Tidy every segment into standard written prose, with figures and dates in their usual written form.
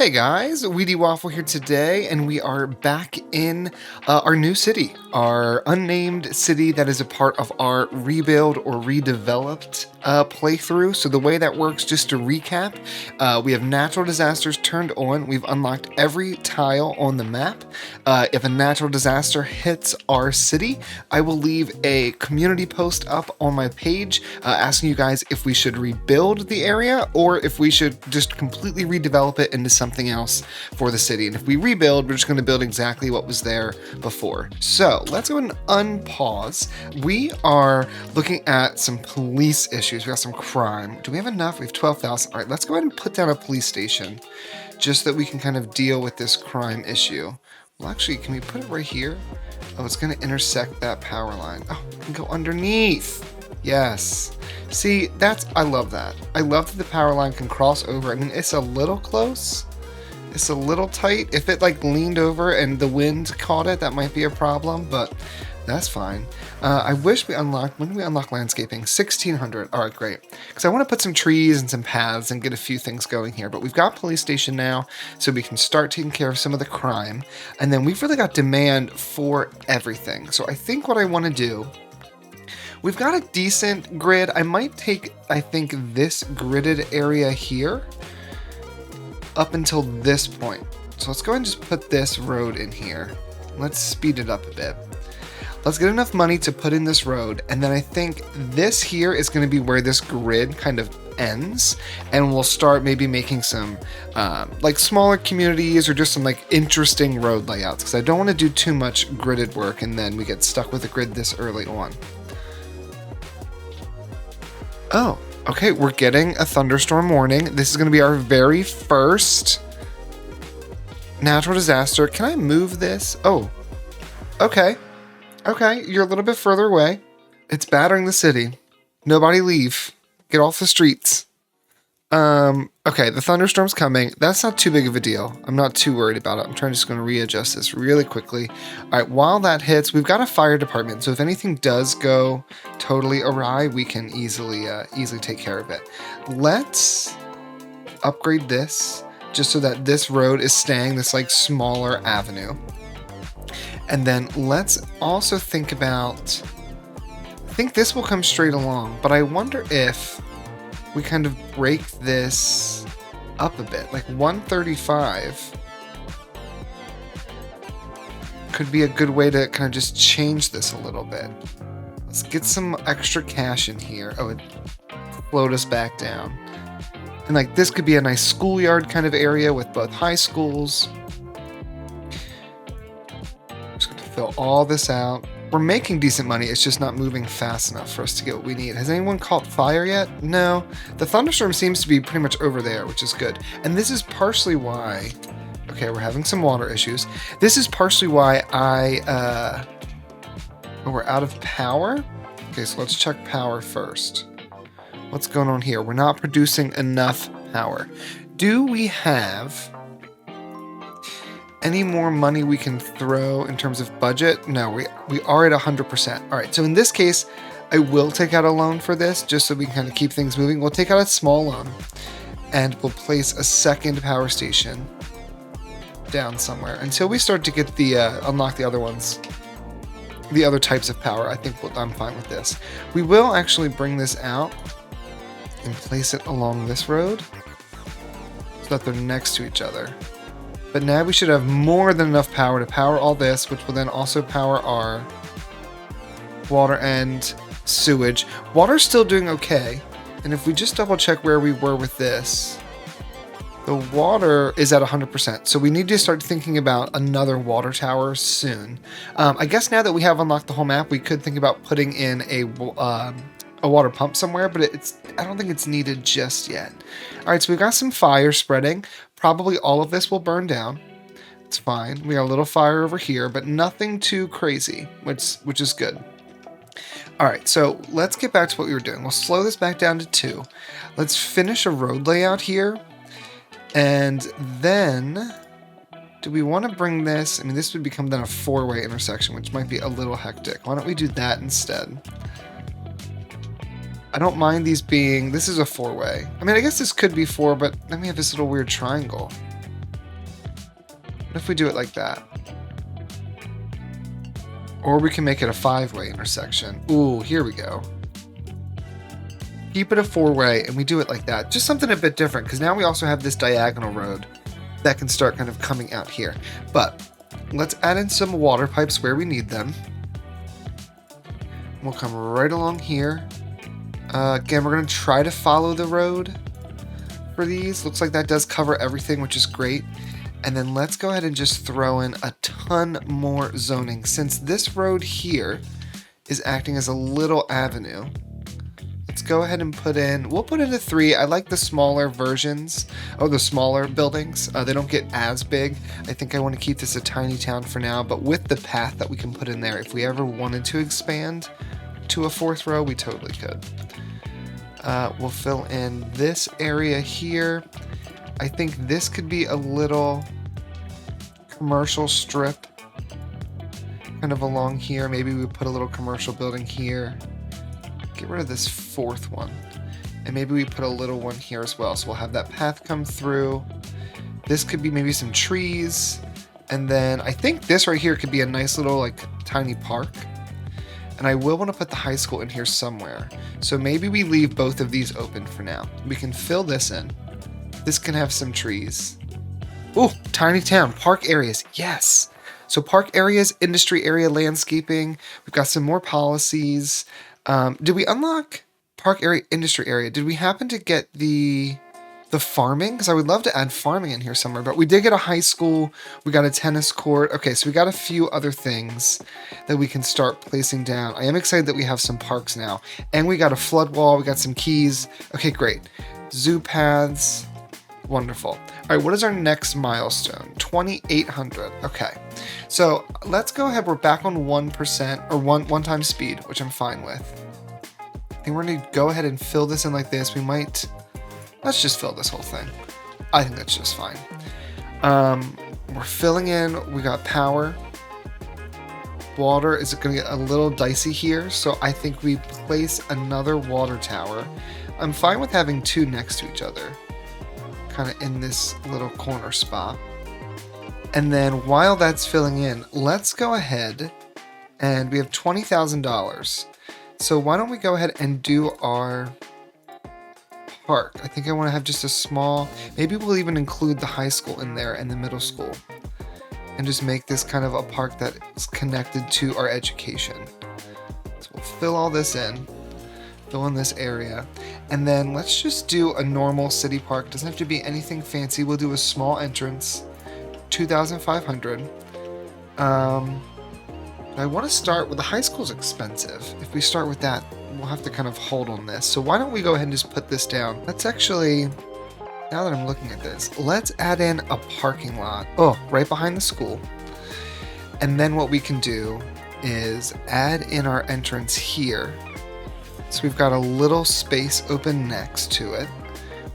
Hey guys, Wheatywaffle here today, and we are back in our new city, our unnamed city that is a part of our rebuild or redeveloped playthrough. So the way that works, just to recap, we have natural disasters turned on. We've unlocked every tile on the map. If a natural disaster hits our city, I will leave a community post up on my page asking you guys if we should rebuild the area or if we should just completely redevelop it into something else for the city. And if we rebuild, we're just going to build exactly what was there before. So let's go and unpause. We are looking at some police issues. We got some crime. Do we have enough? We have 12,000. All right, let's go ahead and put down a police station just so that we can kind of deal with this crime issue. Well, actually, can we put it right here? Oh, it's going to intersect that power line. Oh, we can go underneath. Yes. See, I love that. I love that the power line can cross over. I mean, it's a little close. It's a little tight. If it like leaned over and the wind caught it, that might be a problem, but that's fine. I wish we unlocked, when did we unlock landscaping? 1600. All right, great. Because I want to put some trees and some paths and get a few things going here, but we've got police station now, so we can start taking care of some of the crime. And then we've really got demand for everything. So I think what I want to do, we've got a decent grid. I might take, I think, this gridded area here up until this point. So let's go ahead and just put this road in here. Let's speed it up a bit. Let's get enough money to put in this road, and then I think this here is going to be where this grid kind of ends, and we'll start maybe making some like smaller communities or just some like interesting road layouts, because I don't want to do too much gridded work and then we get stuck with a grid this early on. Oh, okay, we're getting a thunderstorm warning. This is going to be our very first natural disaster. Can I move this? Oh, okay. Okay, you're a little bit further away. It's battering the city. Nobody leave. Get off the streets. Okay, the thunderstorm's coming. That's not too big of a deal. I'm not too worried about it. I'm just going to readjust this really quickly. All right, while that hits, we've got a fire department. So if anything does go totally awry, we can easily take care of it. Let's upgrade this just so that this road is staying this like smaller avenue. And then let's also think about, I think this will come straight along, but I wonder if we kind of break this up a bit, like 135 could be a good way to kind of just change this a little bit. Let's get some extra cash in here. Oh, it float us back down. And like this could be a nice schoolyard kind of area with both high schools. Fill all this out. We're making decent money. It's just not moving fast enough for us to get what we need. Has anyone caught fire yet? No. The thunderstorm seems to be pretty much over there, which is good. And this is partially why... Okay, we're having some water issues. This is partially why we're out of power. Okay, so let's check power first. What's going on here? We're not producing enough power. Do we have any more money we can throw in terms of budget? No, we are at 100%. All right, so in this case, I will take out a loan for this just so we can kind of keep things moving. We'll take out a small loan and we'll place a second power station down somewhere until we start to get the unlock the other ones, the other types of power. I think I'm fine with this. We will actually bring this out and place it along this road so that they're next to each other. But now we should have more than enough power to power all this, which will then also power our water and sewage. Water's still doing okay. And if we just double check where we were with this, the water is at 100%. So we need to start thinking about another water tower soon. I guess now that we have unlocked the whole map, we could think about putting in a water pump somewhere, but I don't think it's needed just yet. All right, so we've got some fire spreading. Probably all of this will burn down. It's fine. We got a little fire over here, but nothing too crazy, which is good. All right, so let's get back to what we were doing. We'll slow this back down to 2. Let's finish a road layout here. And then, do we want to bring this? I mean, this would become then a 4-way intersection, which might be a little hectic. Why don't we do that instead? I don't mind these being... This is a 4-way. I mean, I guess this could be 4, but then we have this little weird triangle. What if we do it like that? Or we can make it a 5-way intersection. Ooh, here we go. Keep it a 4-way, and we do it like that. Just something a bit different, because now we also have this diagonal road that can start kind of coming out here. But let's add in some water pipes where we need them. We'll come right along here. Again, we're going to try to follow the road for these. Looks like that does cover everything, which is great. And then let's go ahead and just throw in a ton more zoning. Since this road here is acting as a little avenue, let's go ahead and we'll put in a 3. I like the smaller versions, the smaller buildings. They don't get as big. I think I want to keep this a tiny town for now, but with the path that we can put in there, if we ever wanted to expand to a 4th row, we totally could. We'll fill in this area here. I think this could be a little commercial strip kind of along here. Maybe we put a little commercial building here. Get rid of this 4th one. And maybe we put a little one here as well. So we'll have that path come through. This could be maybe some trees. And then I think this right here could be a nice little like tiny park. And I will want to put the high school in here somewhere. So maybe we leave both of these open for now. We can fill this in. This can have some trees. Ooh, tiny town, park areas, yes. So park areas, industry area, landscaping. We've got some more policies. Did we unlock park area, industry area? Did we happen to get the farming? Because I would love to add farming in here somewhere, but we did get a high school. We got a tennis court. Okay, so we got a few other things that we can start placing down. I am excited that we have some parks now. And we got a flood wall. We got some keys. Okay, great. Zoo paths. Wonderful. All right, what is our next milestone? 2,800. Okay, so let's go ahead. We're back on 1% or one time speed, which I'm fine with. I think we're going to go ahead and fill this in like this. Let's just fill this whole thing. I think that's just fine. We're filling in. We got power. Water is going to get a little dicey here, so I think we place another water tower. I'm fine with having 2 next to each other, kind of in this little corner spot. And then while that's filling in, let's go ahead and we have $20,000. So why don't we go ahead and do our park? I think I want to have just a small, maybe we'll even include the high school in there and the middle school and just make this kind of a park that is connected to our education. So we'll fill all this in, fill in this area. And then let's just do a normal city park. Doesn't have to be anything fancy. We'll do a small entrance, 2,500. I want to start with the high school's expensive. If we start with that, we'll have to kind of hold on this. So why don't we go ahead and just put this down? Let's actually, now that I'm looking at this, let's add in a parking lot. Oh, right behind the school. And then what we can do is add in our entrance here. So we've got a little space open next to it.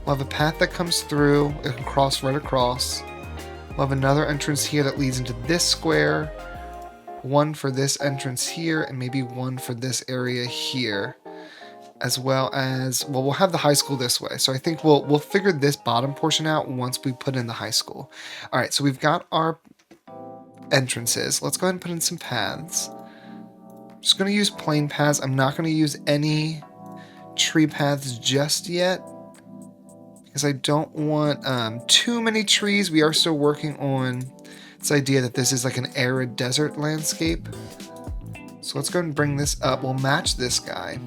We'll have a path that comes through. It can cross right across. We'll have another entrance here that leads into this square. One for this entrance here, and maybe one for this area here. As well as, well, we'll have the high school this way. So I think we'll figure this bottom portion out once we put in the high school. All right, so we've got our entrances. Let's go ahead and put in some paths. Just going to use plain paths. I'm not going to use any tree paths just yet because I don't want too many trees. We are still working on this idea that this is like an arid desert landscape. So let's go ahead and bring this up. We'll match this guy.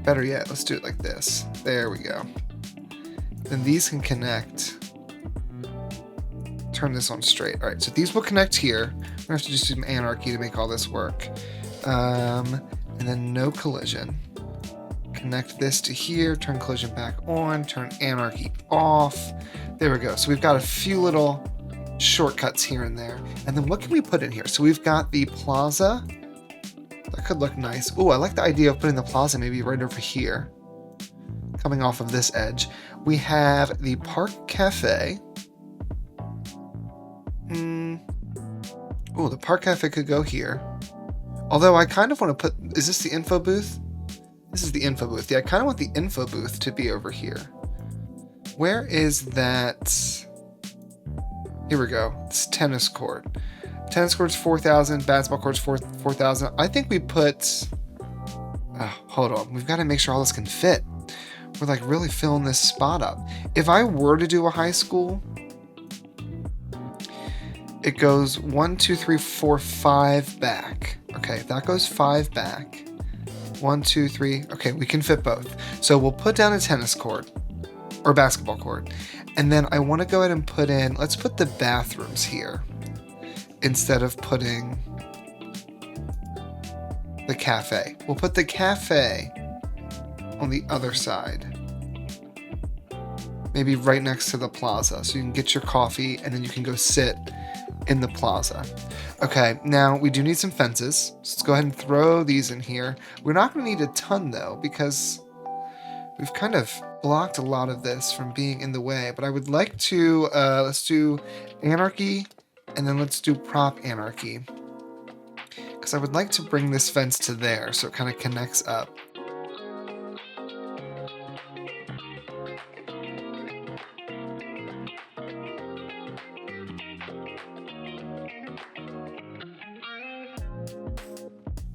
Better yet, let's do it like this. There we go. Then these can connect. Turn this on straight. All right, so these will connect here. We're gonna have to just do some anarchy to make all this work. And then no collision. Connect this to here, turn collision back on, turn anarchy off. There we go. So we've got a few little shortcuts here and there. And then what can we put in here? So we've got the plaza. That could look nice. Oh, I like the idea of putting the plaza maybe right over here, coming off of this edge. We have the Park Cafe. Oh, the Park Cafe could go here. Although I kind of want to put, is this the info booth? This is the info booth. Yeah, I kind of want the info booth to be over here. Where is that? Here we go. It's tennis court. Tennis court's 4,000. Basketball court's 4,000. I think we put... hold on. We've got to make sure all this can fit. We're like really filling this spot up. If I were to do a high school, it goes 1, 2, 3, 4, 5 back. Okay, that goes 5 back. 1, 2, 3. Okay, we can fit both. So we'll put down a tennis court or basketball court. And then I want to go ahead and put in, let's put the bathrooms here instead of putting the cafe. We'll put the cafe on the other side. Maybe right next to the plaza. So you can get your coffee and then you can go sit in the plaza. Okay, now we do need some fences. So let's go ahead and throw these in here. We're not going to need a ton though, because we've kind of blocked a lot of this from being in the way. But I would like to, let's do anarchy and then let's do prop anarchy. Because I would like to bring this fence to there so it kind of connects up.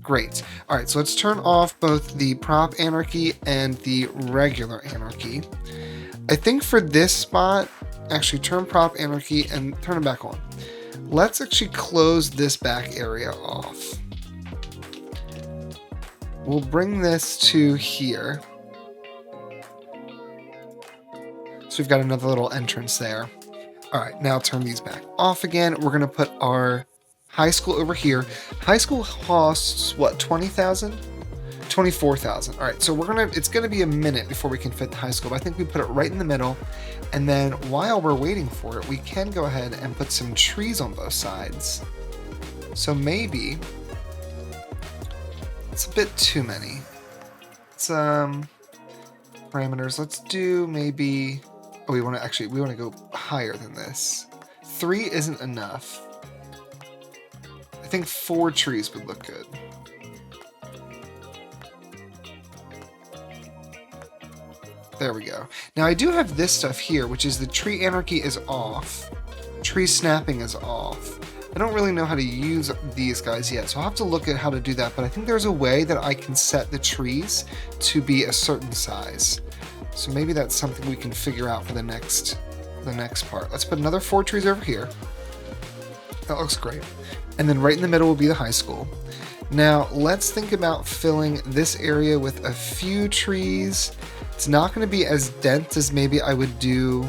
Great. All right, so let's turn off both the prop anarchy and the regular anarchy. I think for this spot, actually turn prop anarchy and turn it back on. Let's actually close this back area off. We'll bring this to here. So we've got another little entrance there. All right, now turn these back off again. We're gonna put our high school over here. High school costs what, 20,000? 24,000. All right, so it's gonna be a minute before we can fit the high school, but I think we put it right in the middle. And then while we're waiting for it, we can go ahead and put some trees on both sides. So maybe it's a bit too many. It's parameters. Let's do maybe, oh, we want to go higher than this. 3 isn't enough. I think 4 trees would look good. There we go. Now I do have this stuff here, which is the tree anarchy is off. Tree snapping is off. I don't really know how to use these guys yet, so I'll have to look at how to do that, but I think there's a way that I can set the trees to be a certain size. So maybe that's something we can figure out for the next part. Let's put another 4 trees over here. That looks great. And then right in the middle will be the high school. Now let's think about filling this area with a few trees. It's not going to be as dense as maybe I would do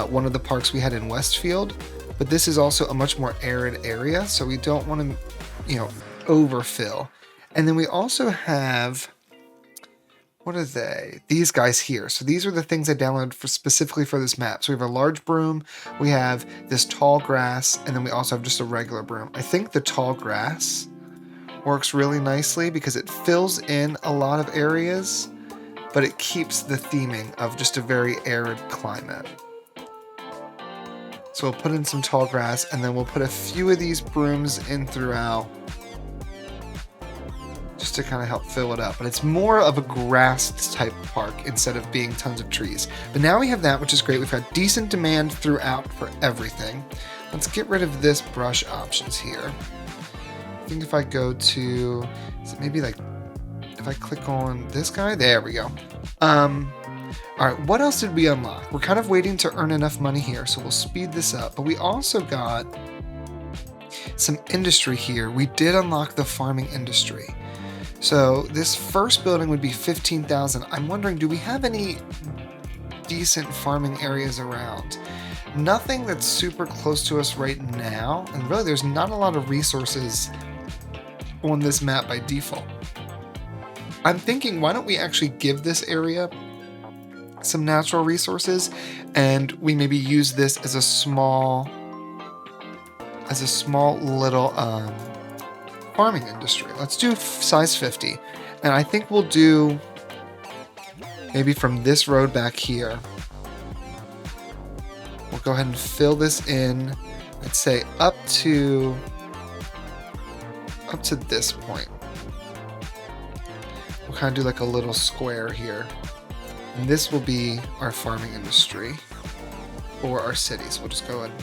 one of the parks we had in Westfield, but this is also a much more arid area, so we don't want to, overfill. And then we also have, what are they? These guys here. So these are the things I downloaded specifically for this map. So we have a large broom, we have this tall grass, and then we also have just a regular broom. I think the tall grass works really nicely because it fills in a lot of areas, but it keeps the theming of just a very arid climate. So we'll put in some tall grass, and then we'll put a few of these brooms in throughout just to kind of help fill it up. But it's more of a grass type park instead of being tons of trees. But now we have that, which is great. We've got decent demand throughout for everything. Let's get rid of this brush options here. I think if I go to, is it maybe like, if I click on this guy, there we go. All right, what else did we unlock? We're kind of waiting to earn enough money here, so we'll speed this up. But we also got some industry here. We did unlock the farming industry. So this first building would be 15,000. I'm wondering, do we have any decent farming areas around? Nothing that's super close to us right now. And really, there's not a lot of resources on this map by default. I'm thinking, why don't we actually give this area some natural resources, and we maybe use this as a small little farming industry. Let's do size 50, and I think we'll do maybe from this road back here. We'll go ahead and fill this in. I'd say up to this point. We'll kind of do like a little square here. And this will be our farming industry for our cities. We'll just go and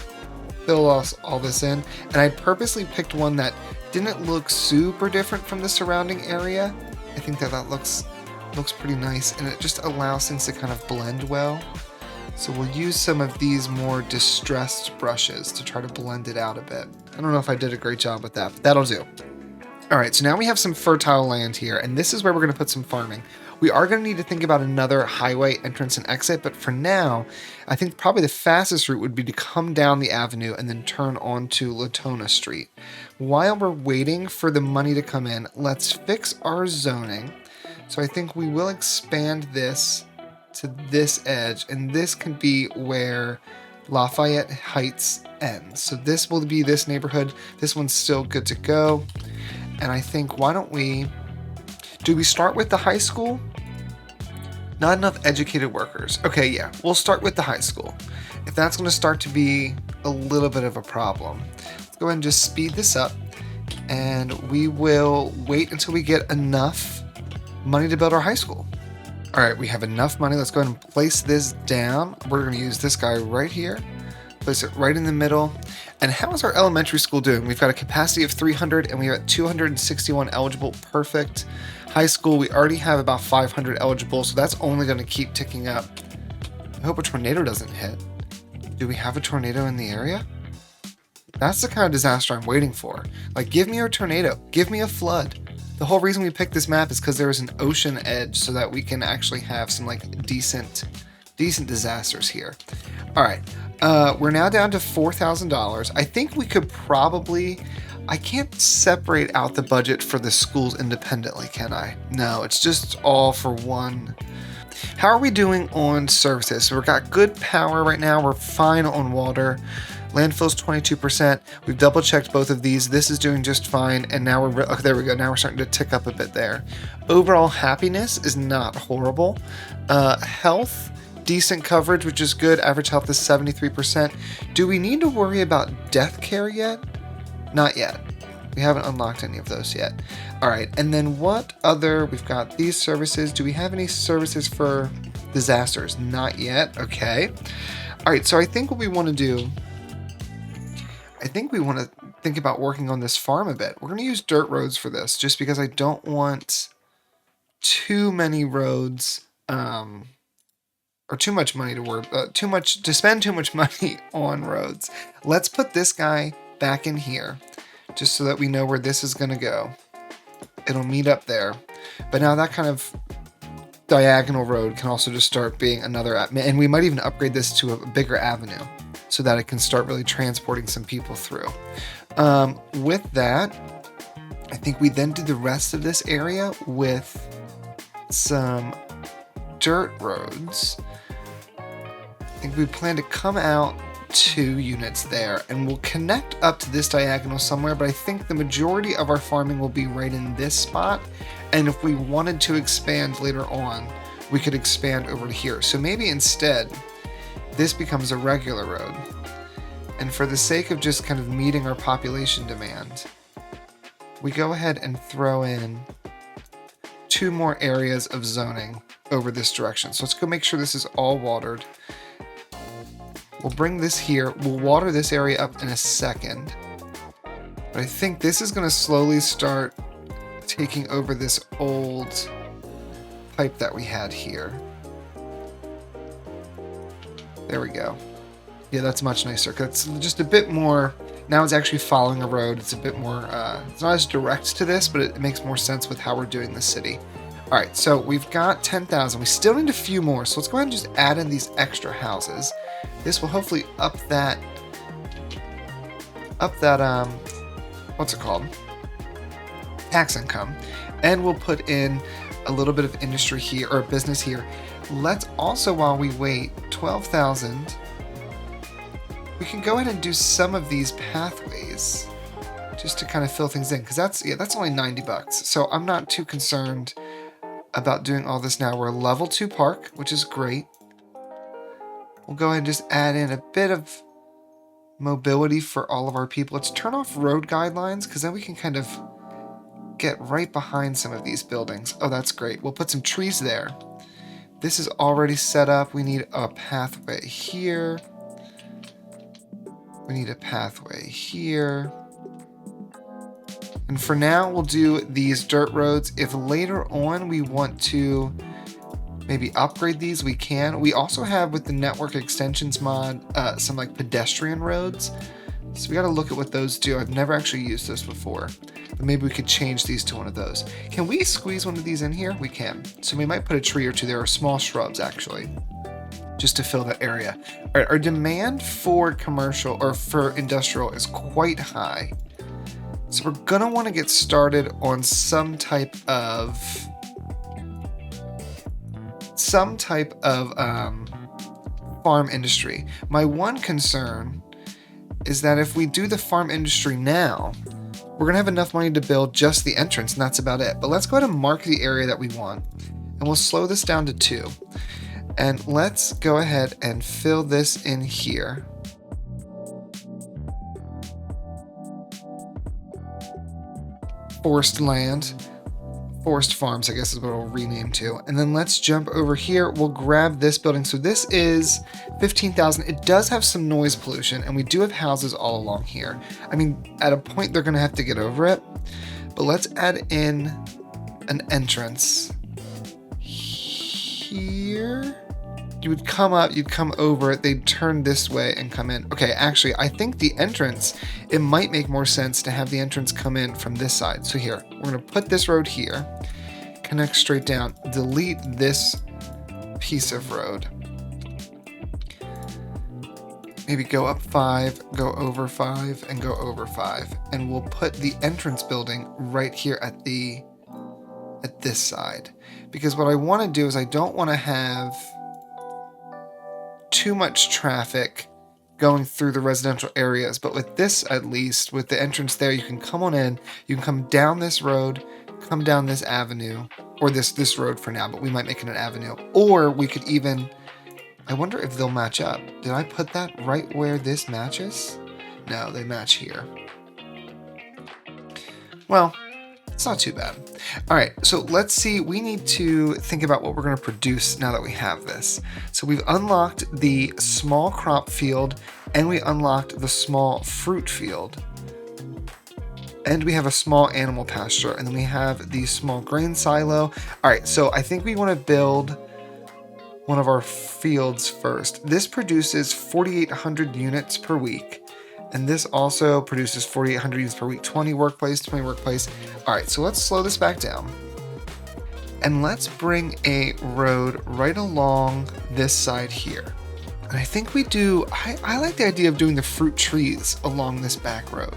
fill all this in. And I purposely picked one that didn't look super different from the surrounding area. I think that looks pretty nice, and it just allows things to kind of blend well. So we'll use some of these more distressed brushes to try to blend it out a bit. I don't know if I did a great job with that, but that'll do. All right, so now we have some fertile land here, and this is where we're going to put some farming. We are going to need to think about another highway entrance and exit, but for now, I think probably the fastest route would be to come down the avenue and then turn onto Latona Street. While we're waiting for the money to come in, let's fix our zoning. So I think we will expand this to this edge, and this can be where Lafayette Heights ends. So this will be this neighborhood. This one's still good to go. And I think, do we start with the high school? Not enough educated workers. Okay, yeah, we'll start with the high school. If that's going to start to be a little bit of a problem, let's go ahead and just speed this up, and we will wait until we get enough money to build our high school. All right, we have enough money. Let's go ahead and place this down. We're going to use this guy right here. Place it right in the middle. And how is our elementary school doing? We've got a capacity of 300 and we are at 261 eligible. Perfect. High school, we already have about 500 eligible, so that's only going to keep ticking up. I hope a tornado doesn't hit. Do we have a tornado in the area? That's the kind of disaster I'm waiting for. Like, give me a tornado. Give me a flood. The whole reason we picked this map is because there is an ocean edge so that we can actually have some like decent disasters here. All right, we're now down to $4,000. I think we could probably, I can't separate out the budget for the schools independently, can I? No, it's just all for one. How are we doing on services? So we've got good power right now. We're fine on water. Landfill's 22%. We've double checked both of these. This is doing just fine. And now okay, there we go. Now we're starting to tick up a bit there. Overall happiness is not horrible. Health, decent coverage, which is good. Average health is 73%. Do we need to worry about death care yet? Not yet. We haven't unlocked any of those yet. All right. And then what other, we've got these services. Do we have any services for disasters? Not yet. Okay. All right. So I think what we want to do, I think we want to think about working on this farm a bit. We're going to use dirt roads for this just because I don't want too many roads or too much money to work, to spend too much money on roads. Let's put this guy back in here just so that we know where this is going to go. It'll meet up there. But now that kind of diagonal road can also just start being another, and we might even upgrade this to a bigger avenue so that it can start really transporting some people through. With that, I think we then do the rest of this area with some dirt roads. I think we plan to come out 2 units there, and we'll connect up to this diagonal somewhere, but I think the majority of our farming will be right in this spot, and if we wanted to expand later on, we could expand over to here. So maybe instead, this becomes a regular road, and for the sake of just kind of meeting our population demand, we go ahead and throw in 2 more areas of zoning over this direction. So let's go make sure this is all watered. We'll bring this here. We'll water this area up in a second. But I think this is going to slowly start taking over this old pipe that we had here. There we go. Yeah, that's much nicer. It's just a bit more. Now it's actually following a road. It's a bit more, it's not as direct to this, but it makes more sense with how we're doing the city. All right, so we've got 10,000. We still need a few more, so let's go ahead and just add in these extra houses. This will hopefully up that, what's it called? Tax income. And we'll put in a little bit of industry here, or business here. Let's also, while we wait, 12,000. We can go ahead and do some of these pathways just to kind of fill things in, because that's only $90. So I'm not too concerned about doing all this now. We're a level 2 park, which is great. We'll go ahead and just add in a bit of mobility for all of our people. Let's turn off road guidelines, because then we can kind of get right behind some of these buildings. Oh, that's great. We'll put some trees there. This is already set up. We need a pathway here. We need a pathway here. And for now, we'll do these dirt roads. If later on we want to maybe upgrade these, we can. We also have, with the network extensions mod, some like pedestrian roads. So we got to look at what those do. I've never actually used this before, but maybe we could change these to one of those. Can we squeeze one of these in here? We can. So we might put a tree or two there, or small shrubs actually, just to fill that area. All right, our demand for commercial or for industrial is quite high. So we're gonna want to get started on some type of farm industry. My one concern is that if we do the farm industry now, we're gonna have enough money to build just the entrance, and that's about it. But let's go ahead and mark the area that we want, and we'll slow this down to 2. And let's go ahead and fill this in here. Forest land, forest farms, I guess is what we'll rename to. And then let's jump over here. We'll grab this building. So this is 15,000. It does have some noise pollution, and we do have houses all along here. I mean, at a point they're gonna have to get over it, but let's add in an entrance here. You would come up, you'd come over, they'd turn this way and come in. Okay, actually, I think the entrance, it might make more sense to have the entrance come in from this side. So here, we're gonna put this road here, connect straight down, delete this piece of road. Maybe go up 5, go over 5, and go over 5. And we'll put the entrance building right here at this side. Because what I wanna do is I don't wanna have too much traffic going through the residential areas, but with this, at least with the entrance there, you can come on in, you can come down this road, come down this avenue, or this road for now, but we might make it an avenue, or we could even, I wonder if they'll match up. Did I put that right where this matches? No, they match here. Well, it's not too bad. All right, so let's see. We need to think about what we're going to produce now that we have this. So we've unlocked the small crop field, and we unlocked the small fruit field. And we have a small animal pasture, and then we have the small grain silo. All right, so I think we want to build one of our fields first. This produces 4,800 units per week. And this also produces 4,800 units per week, 20 workplace, 20 workplace. All right, so let's slow this back down. And let's bring a road right along this side here. And I think we do, I like the idea of doing the fruit trees along this back road.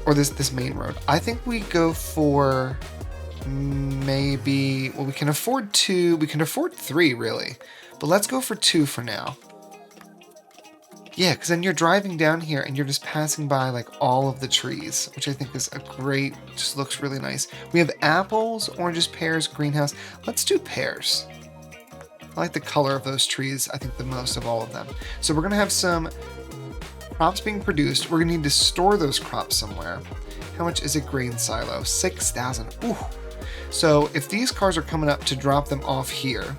Or this main road. I think we go for maybe, well, we can afford 2, we can afford 3 really. But let's go for 2 for now. Yeah, because then you're driving down here and you're just passing by like all of the trees, which I think is a great, just looks really nice. We have apples, oranges, pears, greenhouse. Let's do pears. I like the color of those trees, I think the most of all of them. So we're going to have some crops being produced. We're going to need to store those crops somewhere. How much is a grain silo? 6,000. Ooh. So if these cars are coming up to drop them off here,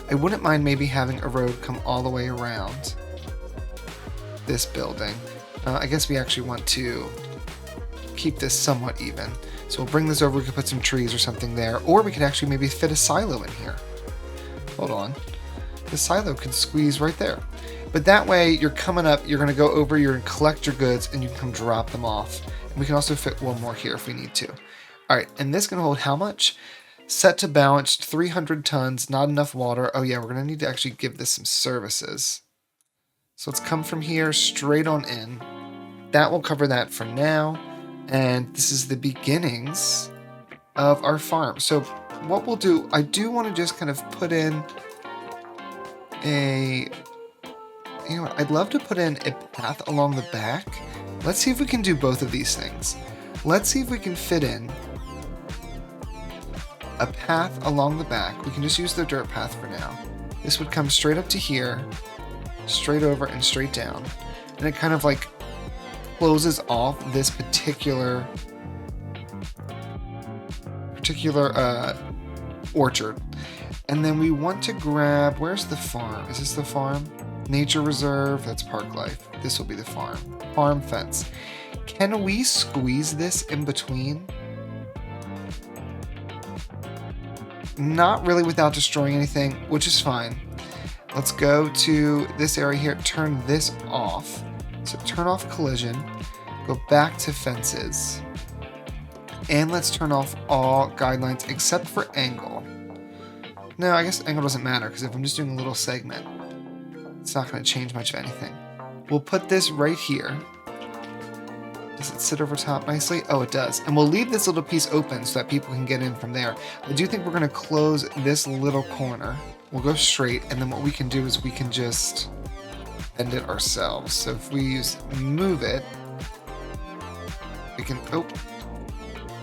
I wouldn't mind maybe having a road come all the way around this building. I guess we actually want to keep this somewhat even. So we'll bring this over, we could put some trees or something there, or we could actually maybe fit a silo in here. Hold on. The silo could squeeze right there. But that way you're coming up, you're gonna go over, you're gonna collect your goods, and you can come drop them off. And we can also fit one more here if we need to. All right, and this is gonna hold how much? Set to balanced, 300 tons, not enough water. Oh yeah, we're gonna need to actually give this some services. So let's come from here straight on in. That will cover that for now. And this is the beginnings of our farm. So what we'll do, I do want to just kind of put in a, you know what, I'd love to put in a path along the back. Let's see if we can do both of these things. Let's see if we can fit in a path along the back. We can just use the dirt path for now. This would come straight up to here, straight over and straight down. And it kind of like closes off this particular orchard. And then we want to grab, where's the farm? Is this the farm? Nature reserve, that's park life. This will be the farm. Farm fence. Can we squeeze this in between? Not really without destroying anything, which is fine. Let's go to this area here, turn this off. So turn off collision, go back to fences, and let's turn off all guidelines except for angle. No, I guess angle doesn't matter because if I'm just doing a little segment, it's not going to change much of anything. We'll put this right here. Does it sit over top nicely? Oh, it does. And we'll leave this little piece open so that people can get in from there. I do think we're going to close this little corner. We'll go straight, and then what we can do is we can just bend it ourselves. So if we use move it, we can, oh,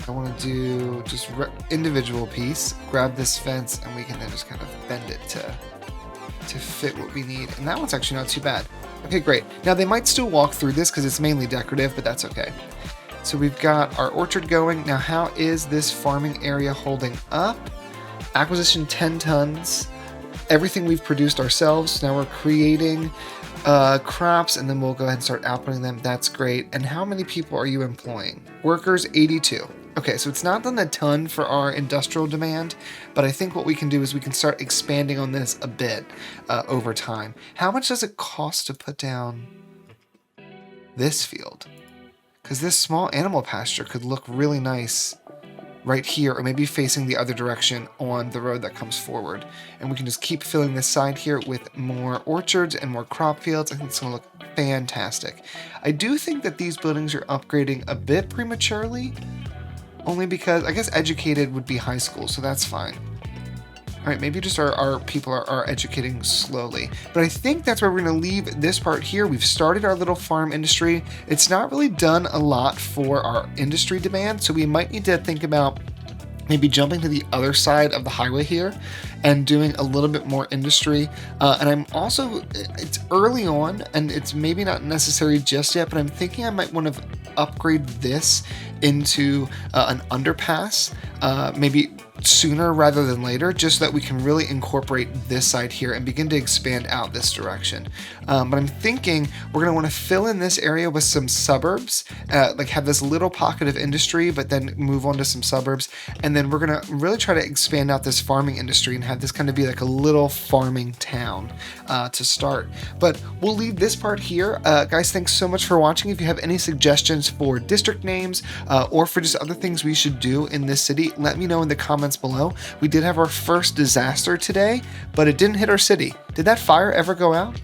I want to do just individual piece, grab this fence, and we can then just kind of bend it to fit what we need. And that one's actually not too bad. Okay, great. Now they might still walk through this because it's mainly decorative, but that's okay. So we've got our orchard going. Now how is this farming area holding up? Acquisition 10 tons. Everything we've produced ourselves. Now we're creating crops, and then we'll go ahead and start outputting them. That's great. And how many people are you employing? Workers, 82. Okay, so it's not done a ton for our industrial demand, but I think what we can do is we can start expanding on this a bit over time. How much does it cost to put down this field? Because this small animal pasture could look really nice right here, or maybe facing the other direction on the road that comes forward. And we can just keep filling this side here with more orchards and more crop fields. I think it's going to look fantastic. I do think that these buildings are upgrading a bit prematurely, only because I guess educated would be high school, so that's fine. All right, maybe just our people are educating slowly. But I think that's where we're going to leave this part here. We've started our little farm industry. It's not really done a lot for our industry demand, so we might need to think about maybe jumping to the other side of the highway here and doing a little bit more industry. And I'm also, it's early on and it's maybe not necessary just yet, but I'm thinking I might want to upgrade this into an underpass, maybe sooner rather than later, just so that we can really incorporate this side here and begin to expand out this direction. But I'm thinking we're going to want to fill in this area with some suburbs, like have this little pocket of industry, but then move on to some suburbs. And then we're going to really try to expand out this farming industry and have this kind of be like a little farming town to start. But we'll leave this part here. Guys, thanks so much for watching. If you have any suggestions for district names or for just other things we should do in this city, let me know in the comments below. We did have our first disaster today, but it didn't hit our city. Did that fire ever go out?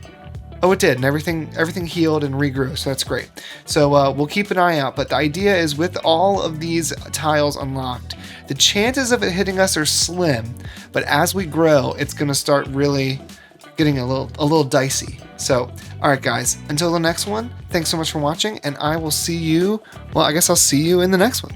Oh, it did, and everything healed and regrew, so that's great. So we'll keep an eye out, but the idea is with all of these tiles unlocked, the chances of it hitting us are slim, but as we grow, it's going to start really getting a little dicey. So, all right, guys, until the next one, thanks so much for watching, and I will see you, well, I guess I'll see you in the next one.